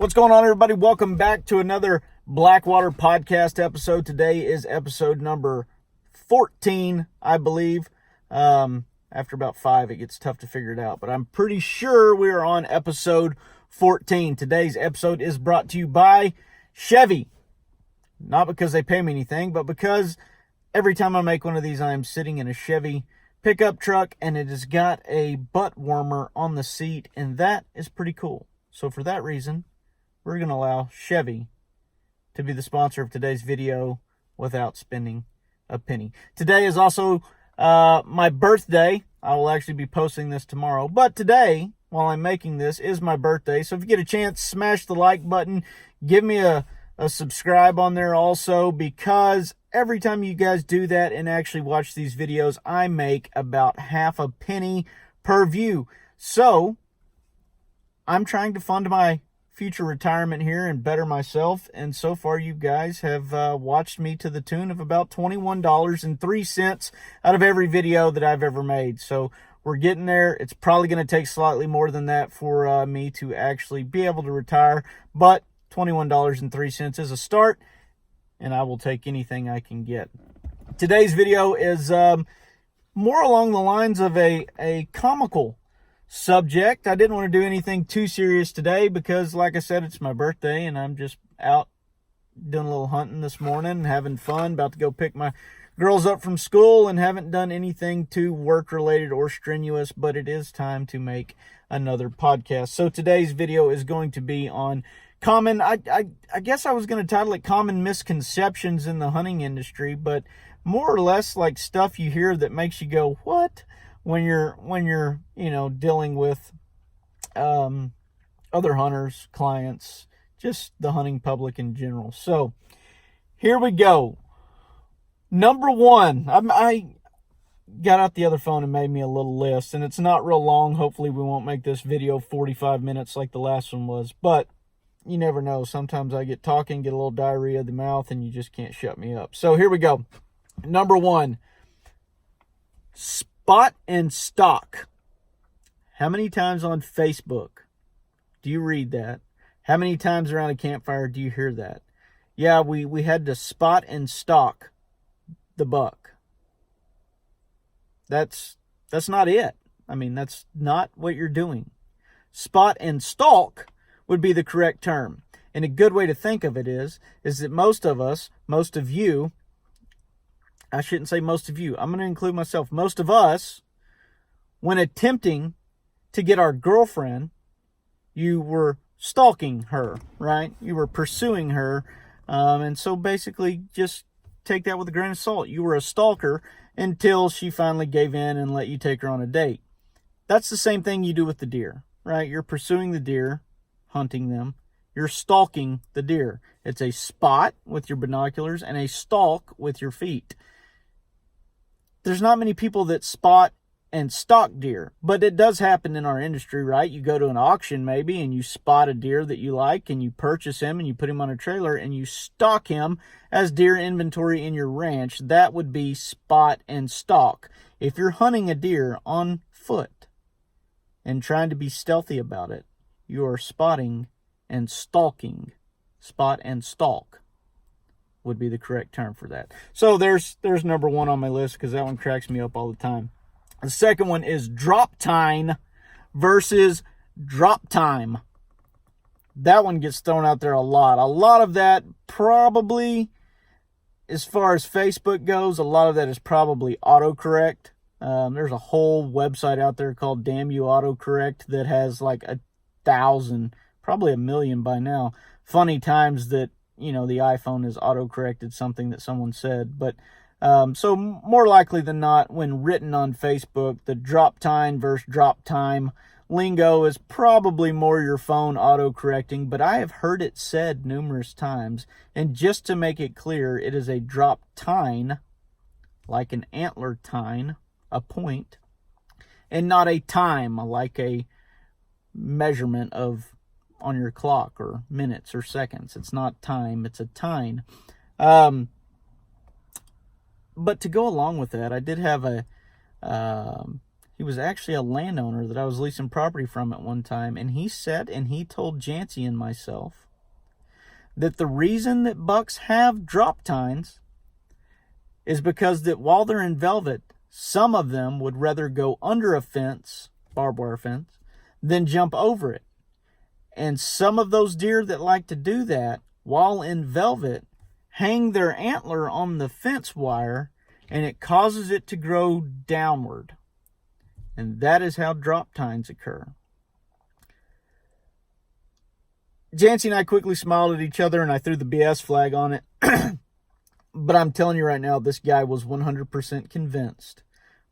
What's going on, everybody? Welcome back to another Blackwater podcast episode. Today is episode number 14, I believe. After about 5, it gets tough to figure it out, but I'm pretty sure we are on episode 14. Today's episode is brought to you by Chevy. Not because they pay me anything, but because every time I make one of these, I'm sitting in a Chevy pickup truck, and it has got a butt warmer on the seat, and that is pretty cool. So for that reason, we're going to allow Chevy to be the sponsor of today's video without spending a penny. Today is also my birthday. I will actually be posting this tomorrow. But today, while I'm making this, is my birthday. So if you get a chance, smash the like button. Give me a subscribe on there also, because every time you guys do that and actually watch these videos, I make about half a penny per view. So I'm trying to fund my future retirement here and better myself, and so far you guys have watched me to the tune of about $21.03 out of every video that I've ever made. So we're getting there. It's probably going to take slightly more than that for me to actually be able to retire, but $21.03 is a start, and I will take anything I can get. Today's video is more along the lines of a comical subject. I didn't want to do anything too serious today because, like I said, it's my birthday and I'm just out doing a little hunting this morning, having fun, about to go pick my girls up from school, and haven't done anything too work related or strenuous, but it is time to make another podcast. So today's video is going to be on common, I guess I was going to title it Common Misconceptions in the Hunting Industry, but more or less like stuff you hear that makes you go, what? When you're dealing with other hunters, clients, just the hunting public in general. So here we go. Number one, I got out the other phone and made me a little list, and it's not real long. Hopefully we won't make this video 45 minutes like the last one was, but you never know. Sometimes I get talking, get a little diarrhea of the mouth, and you just can't shut me up. So here we go. Number one, spot and stock. How many times on Facebook do you read that? How many times around a campfire do you hear that? Yeah, we had to spot and stalk the buck. That's not it. I mean, that's not what you're doing. Spot and stalk would be the correct term. And a good way to think of it is that most of us, most of you, I shouldn't say most of you, I'm going to include myself, most of us, when attempting to get our girlfriend, you were stalking her, right? You were pursuing her. And so basically just take that with a grain of salt. You were a stalker until she finally gave in and let you take her on a date. That's the same thing you do with the deer, right? You're pursuing the deer, hunting them. You're stalking the deer. It's a spot with your binoculars and a stalk with your feet. There's not many people that spot and stalk deer, but it does happen in our industry, right? You go to an auction maybe and you spot a deer that you like and you purchase him and you put him on a trailer and you stalk him as deer inventory in your ranch. That would be spot and stalk. If you're hunting a deer on foot and trying to be stealthy about it, you are spotting and stalking. Spot and stalk would be the correct term for that. So there's number one on my list, because that one cracks me up all the time. The second one is Droptine versus Droptime. That one gets thrown out there a lot. A lot of that probably, as far as Facebook goes, a lot of that is probably autocorrect. There's a whole website out there called Damn You Autocorrect that has like 1,000, probably 1,000,000 by now, funny times that the iPhone has autocorrected something that someone said. But so more likely than not, when written on Facebook, the Droptine versus Droptime lingo is probably more your phone autocorrecting, but I have heard it said numerous times. And just to make it clear, it is a Droptine, like an antler tine, a point, and not a time, like a measurement of on your clock or minutes or seconds. It's not time, it's a tine. But to go along with that, I did have he He was actually a landowner that I was leasing property from at one time, and he said, and he told Jancy and myself, that the reason that bucks have drop tines is because that while they're in velvet, some of them would rather go under a fence, barbed wire fence, than jump over it. And some of those deer that like to do that while in velvet hang their antler on the fence wire, and it causes it to grow downward. And that is how drop tines occur. Jancy and I quickly smiled at each other, and I threw the BS flag on it. But I'm telling you right now, this guy was 100% convinced,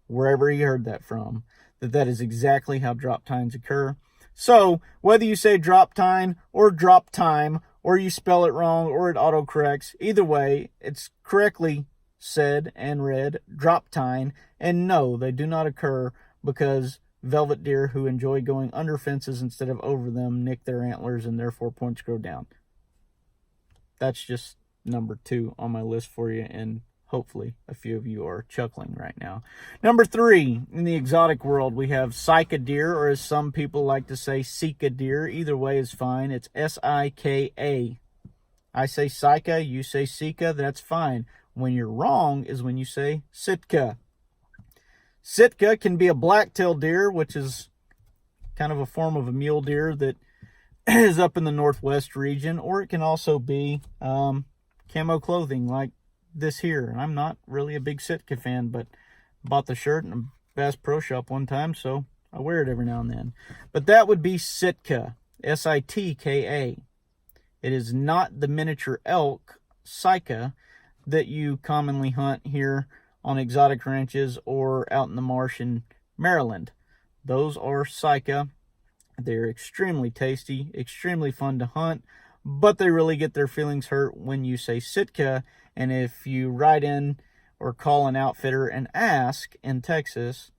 wherever he heard that from, that that is exactly how drop tines occur. So, whether you say drop tine or drop time, or you spell it wrong, or it autocorrects, either way, it's correctly said and read, drop tine, and no, they do not occur because velvet deer who enjoy going under fences instead of over them nick their antlers and therefore points grow down. That's just number 2 on my list for you, and hopefully a few of you are chuckling right now. Number 3, in the exotic world, we have Sitka deer, or as some people like to say, Sitka deer. Either way is fine. It's S-I-K-A. I say Sitka, you say Sitka, that's fine. When you're wrong is when you say Sitka. Sitka can be a black-tailed deer, which is kind of a form of a mule deer that is up in the northwest region, or it can also be camo clothing like this here. And I'm not really a big Sitka fan, but bought the shirt in a Bass Pro Shop one time, so I wear it every now and then. But that would be Sitka, S-I-T-K-A. It is not the miniature elk, Sitka, that you commonly hunt here on exotic ranches or out in the marsh in Maryland. Those are Sitka. They're extremely tasty, extremely fun to hunt, but they really get their feelings hurt when you say Sitka. And if you write in or call an outfitter and ask in Texas,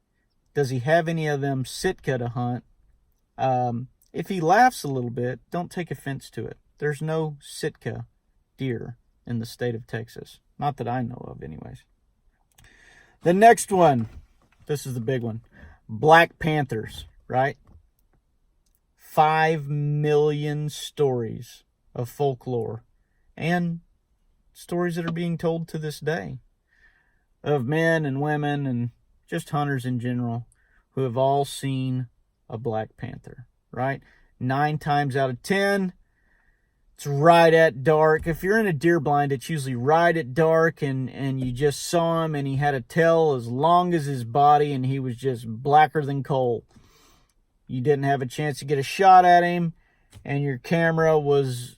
does he have any of them Sitka to hunt? If he laughs a little bit, don't take offense to it. There's no Sitka deer in the state of Texas. Not that I know of anyways. The next one, this is the big one. Black Panthers, right? 5 million stories of folklore and stories that are being told to this day of men and women and just hunters in general who have all seen a black panther, right? 9 times out of 10, it's right at dark. If you're in a deer blind, it's usually right at dark, and you just saw him, and he had a tail as long as his body, and he was just blacker than coal. You didn't have a chance to get a shot at him, and your camera was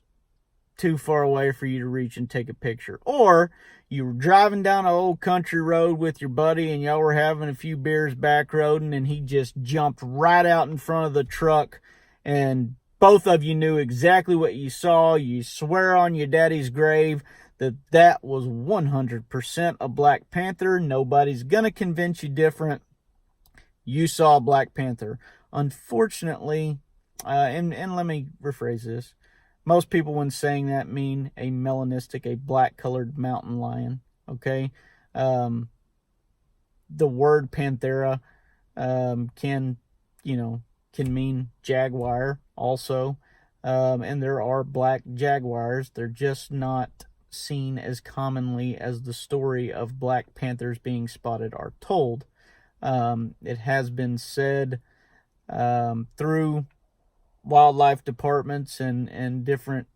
too far away for you to reach and take a picture. Or you were driving down an old country road with your buddy, and y'all were having a few beers back roading, and he just jumped right out in front of the truck, and both of you knew exactly what you saw. You swear on your daddy's grave that that was 100% a black panther. Nobody's going to convince you different. You saw a black panther. Unfortunately, and let me rephrase this. Most people, when saying that, mean a melanistic, a black-colored mountain lion, okay? The word panthera can mean jaguar also. And there are black jaguars. They're just not seen as commonly as the story of black panthers being spotted are told. It has been said through wildlife departments and different,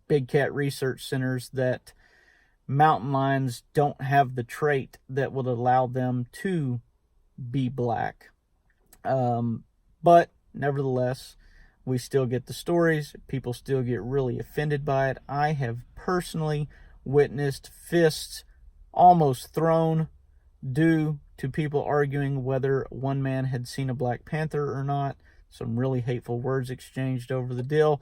big cat research centers that mountain lions don't have the trait that would allow them to be black. But nevertheless, we still get the stories. People still get really offended by it. I have personally witnessed fists almost thrown due to people arguing whether one man had seen a black panther or not. Some really hateful words exchanged over the deal.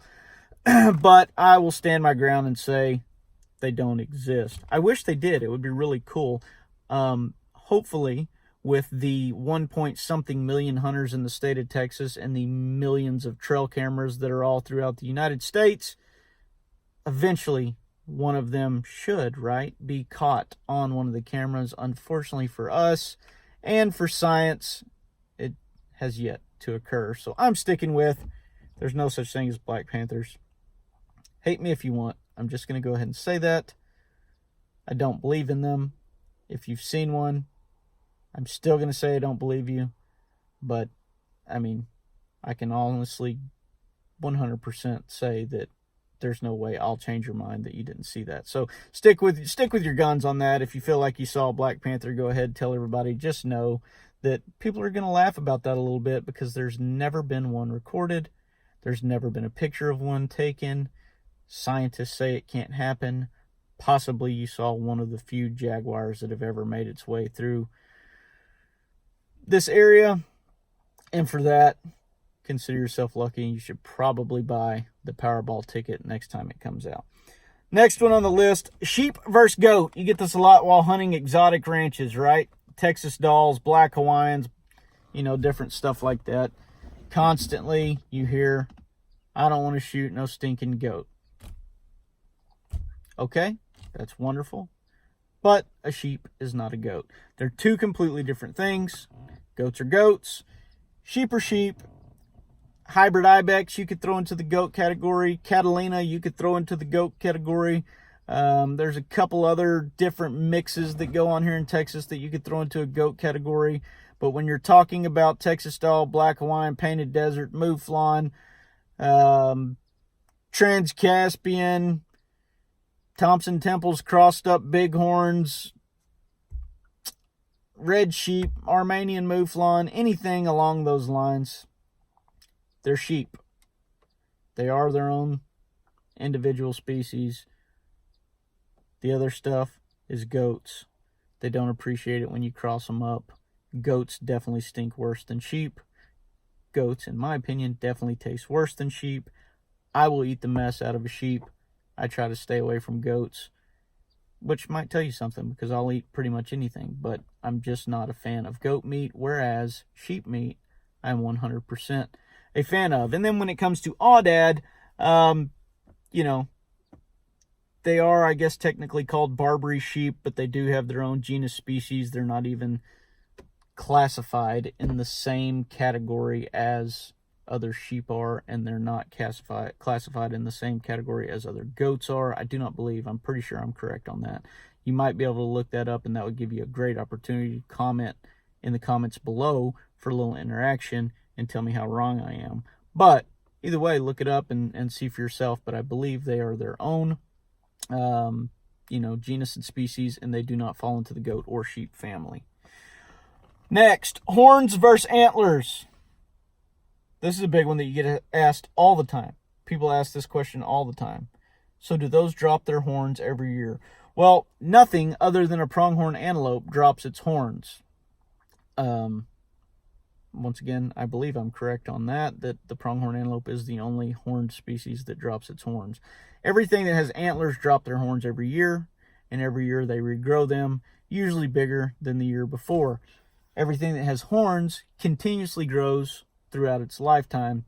But I will stand my ground and say they don't exist. I wish they did. It would be really cool. Hopefully, with the 1-point-something million hunters in the state of Texas and the millions of trail cameras that are all throughout the United States, eventually one of them should, right, be caught on one of the cameras. Unfortunately for us, And for science, it has yet to occur. So I'm sticking with there's no such thing as Black Panthers. Hate me if you want. I'm just going to go ahead and say that. I don't believe in them. If you've seen one, I'm still going to say I don't believe you. But, I mean, I can honestly 100% say that there's no way I'll change your mind that you didn't see that. So stick with your guns on that. If you feel like you saw a Black Panther, go ahead and tell everybody. Just know that people are going to laugh about that a little bit because there's never been one recorded. There's never been a picture of one taken. Scientists say it can't happen. Possibly you saw one of the few jaguars that have ever made its way through this area. And for that, consider yourself lucky. You should probably buy the Powerball ticket next time it comes out. Next one on the list, sheep versus goat. You get this a lot while hunting exotic ranches, right? Texas Dolls, Black Hawaiians, different stuff like that. Constantly you hear, I don't want to shoot no stinking goat. Okay, that's wonderful. But a sheep is not a goat. They're two completely different things. Goats are goats. Sheep are sheep. Hybrid ibex you could throw into the goat category. Catalina you could throw into the goat category. There's a couple other different mixes that go on here in Texas that you could throw into a goat category. But when you're talking about Texas Doll, Black Hawaiian, Painted Desert, Mouflon, Trans-Caspian, Thompson Temples, Crossed Up Bighorns, Red Sheep, Armenian Mouflon, anything along those lines, they're sheep. They are their own individual species. The other stuff is goats. They don't appreciate it when you cross them up. Goats definitely stink worse than sheep. Goats, in my opinion, definitely taste worse than sheep. I will eat the mess out of a sheep. I try to stay away from goats, which might tell you something because I'll eat pretty much anything, but I'm just not a fan of goat meat, whereas sheep meat, I'm 100% a fan of. And then when it comes to Audad, they are, I guess, technically called Barbary sheep, but they do have their own genus species. They're not even classified in the same category as other sheep are, and they're not classified in the same category as other goats are. I do not believe. I'm pretty sure I'm correct on that. You might be able to look that up, and that would give you a great opportunity to comment in the comments below for a little interaction and tell me how wrong I am. But either way, look it up and see for yourself. But I believe they are their own genus and species, and they do not fall into the goat or sheep family. Next, horns versus antlers. This is a big one that you get asked all the time. People ask this question all the time. So do those drop their horns every year? Well, nothing other than a pronghorn antelope drops its horns. Once again, I believe I'm correct on that the pronghorn antelope is the only horned species that drops its horns. Everything that has antlers drop their horns every year, and every year they regrow them, usually bigger than the year before. Everything that has horns continuously grows throughout its lifetime,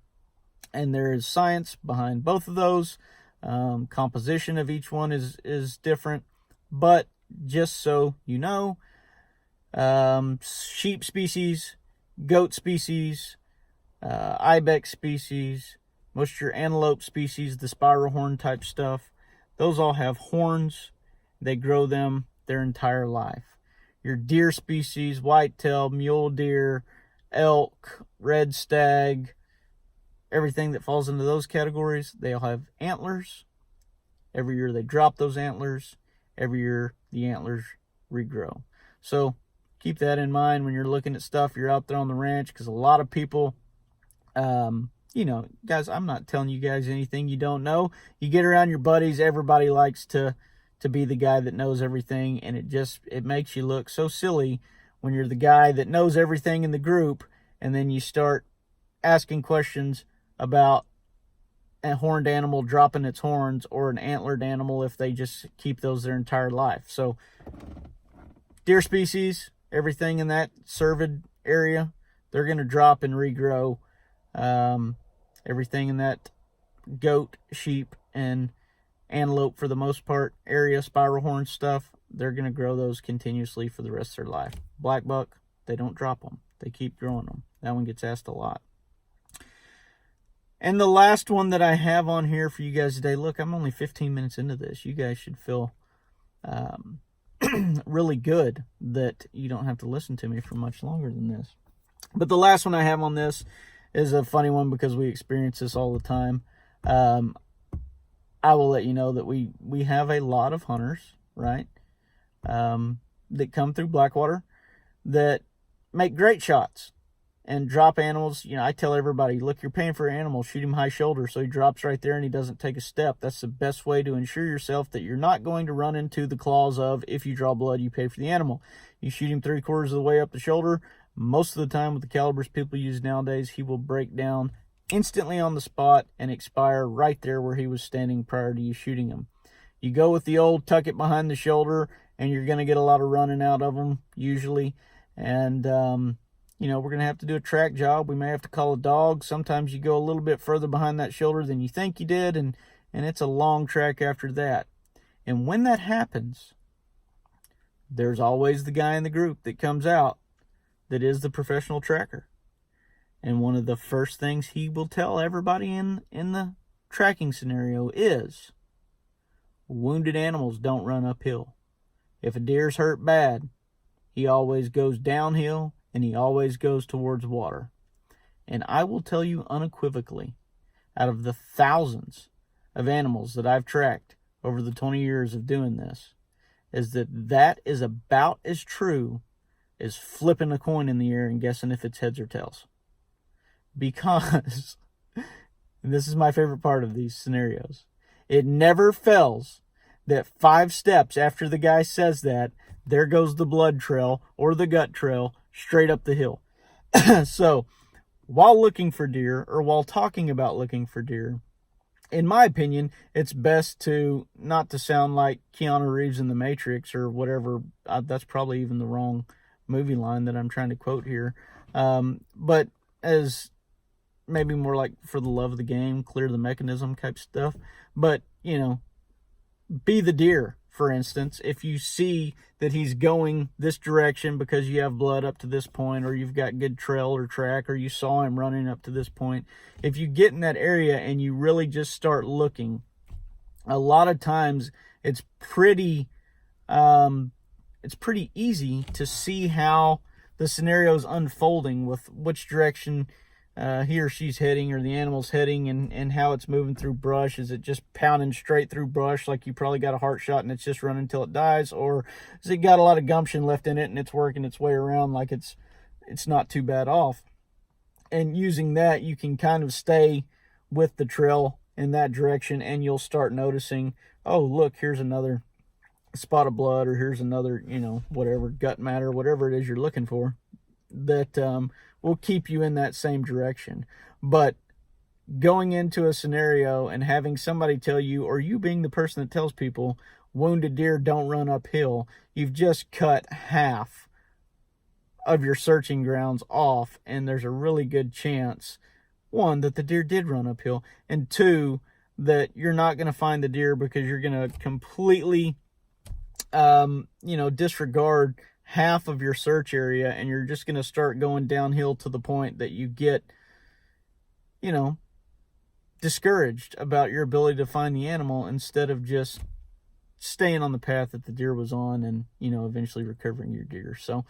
and there is science behind both of those. Composition of each one is different, but just so you know, sheep species, goat species, ibex species, most of your antelope species, the spiral horn type stuff, those all have horns. They grow them their entire life. Your deer species, whitetail, mule deer, elk, red stag, everything that falls into those categories, they all have antlers. Every year they drop those antlers. Every year the antlers regrow. So keep that in mind when you're looking at stuff. You're out there on the ranch, because a lot of people, guys, I'm not telling you guys anything you don't know. You get around your buddies, everybody likes to be the guy that knows everything, and it makes you look so silly when you're the guy that knows everything in the group, and then you start asking questions about a horned animal dropping its horns, or an antlered animal if they just keep those their entire life. So deer species, everything in that cervid area, they're going to drop and regrow. Everything in that goat, sheep, and antelope, for the most part, area, spiral horn stuff, they're going to grow those continuously for the rest of their life. Black buck, They don't drop them. They keep growing them. That one gets asked a lot. And the last one that I have on here for you guys today, look, I'm only 15 minutes into this. You guys should feel really good that you don't have to listen to me for much longer than this. But the last one I have on this is a funny one because we experience this all the time. I will let you know that we have a lot of hunters, right, that come through Blackwater that make great shots and drop animals. You know, I tell everybody, look, you're paying for an animal, shoot him high shoulder so he drops right there and he doesn't take a step. That's the best way to ensure yourself that you're not going to run into the claws of, if you draw blood, you pay for the animal. You shoot him 3/4 of the way up the shoulder. Most of the time with the calibers people use nowadays, he will break down instantly on the spot and expire right there where he was standing prior to you shooting him. You go with the old tuck it behind the shoulder and you're going to get a lot of running out of them usually. And, you know, we're going to have to do a track job. We may have to call a dog. Sometimes you go a little bit further behind that shoulder than you think you did, and it's a long track after that. And when that happens, there's always the guy in the group that comes out that is the professional tracker. And one of the first things he will tell everybody in the tracking scenario is wounded animals don't run uphill. If a deer's hurt bad, he always goes downhill and he always goes towards water. And I will tell you unequivocally, out of the thousands of animals that I've tracked over the 20 years of doing this, is that is about as true as flipping a coin in the air and guessing if it's heads or tails. Because, and this is my favorite part of these scenarios, it never fails that 5 steps after the guy says that, there goes the blood trail or the gut trail straight up the hill. So, while looking for deer, or while talking about looking for deer, in my opinion, it's best to not to sound like Keanu Reeves in The Matrix or whatever. That's probably even the wrong movie line that I'm trying to quote here. But as maybe more like for the love of the game, clear the mechanism type stuff. But, you know, be the deer, for instance. If you see that he's going this direction because you have blood up to this point, or you've got good trail or track, or you saw him running up to this point, if you get in that area and you really just start looking, a lot of times it's pretty easy to see how the scenario is unfolding, with which direction he or she's heading, or the animal's heading, and how it's moving through brush. Is it just pounding straight through brush like you probably got a heart shot and it's just running until it dies? Or has it got a lot of gumption left in it and it's working its way around like it's not too bad off? And using that, you can kind of stay with the trail in that direction, and you'll start noticing, oh, look, here's another spot of blood, or here's another, you know, whatever, gut matter, whatever it is you're looking for, that will keep you in that same direction. But going into a scenario and having somebody tell you, or you being the person that tells people, wounded deer don't run uphill, you've just cut half of your searching grounds off, and there's a really good chance, 1, that the deer did run uphill, and 2, that you're not going to find the deer because you're going to completely disregard half of your search area, and you're just going to start going downhill to the point that you get, discouraged about your ability to find the animal, instead of just staying on the path that the deer was on and, eventually recovering your deer. So,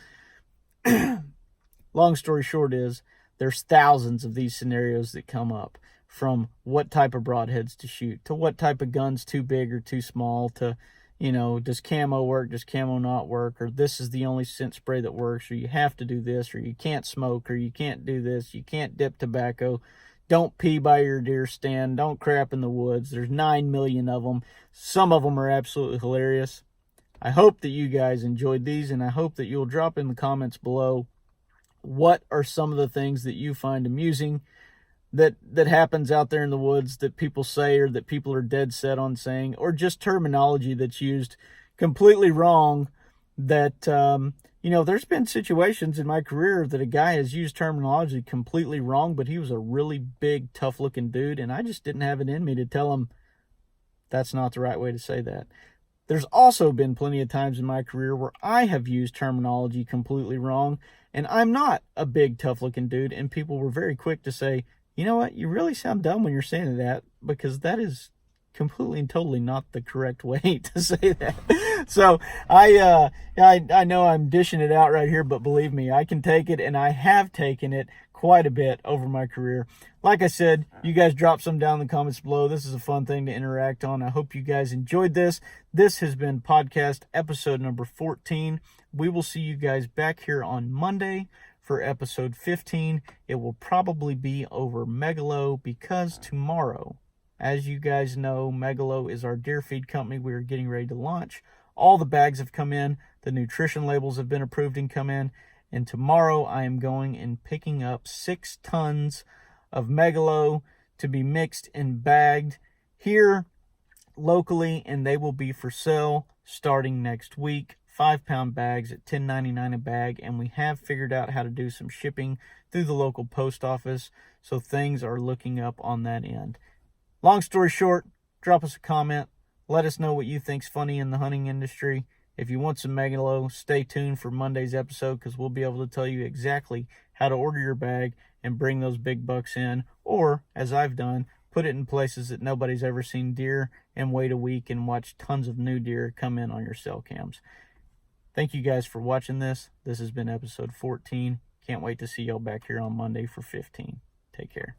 long story short is, there's thousands of these scenarios that come up, from what type of broadheads to shoot, to what type of guns too big or too small, to, does camo work, does camo not work, or this is the only scent spray that works, or you have to do this, or you can't smoke, or you can't do this, you can't dip tobacco, don't pee by your deer stand, don't crap in the woods. There's 9 million of them. Some of them are absolutely hilarious. I hope that you guys enjoyed these, and I hope that you'll drop in the comments below what are some of the things that you find amusing that happens out there in the woods, that people say, or that people are dead set on saying, or just terminology that's used completely wrong. That, there's been situations in my career that a guy has used terminology completely wrong, but he was a really big, tough-looking dude, and I just didn't have it in me to tell him that's not the right way to say that. There's also been plenty of times in my career where I have used terminology completely wrong, and I'm not a big, tough-looking dude, and people were very quick to say, you know what, you really sound dumb when you're saying that, because that is completely and totally not the correct way to say that. So I know I'm dishing it out right here, but believe me, I can take it, and I have taken it quite a bit over my career. Like I said, you guys drop some down in the comments below. This is a fun thing to interact on. I hope you guys enjoyed this. This has been podcast episode number 14. We will see you guys back here on Monday for episode 15. It will probably be over Megalo, because tomorrow, as you guys know, Megalo is our deer feed company we are getting ready to launch. All the bags have come in. The nutrition labels have been approved and come in. And tomorrow I am going and picking up 6 tons of Megalo to be mixed and bagged here locally, and they will be for sale starting next week. 5-pound bags at $10.99 a bag, and we have figured out how to do some shipping through the local post office, so things are looking up on that end. Long story short, drop us a comment. Let us know what you think's funny in the hunting industry. If you want some Megalo, stay tuned for Monday's episode, because we'll be able to tell you exactly how to order your bag and bring those big bucks in, or, as I've done, put it in places that nobody's ever seen deer and wait a week and watch tons of new deer come in on your cell cams. Thank you guys for watching this. This has been episode 14. Can't wait to see y'all back here on Monday for 15. Take care.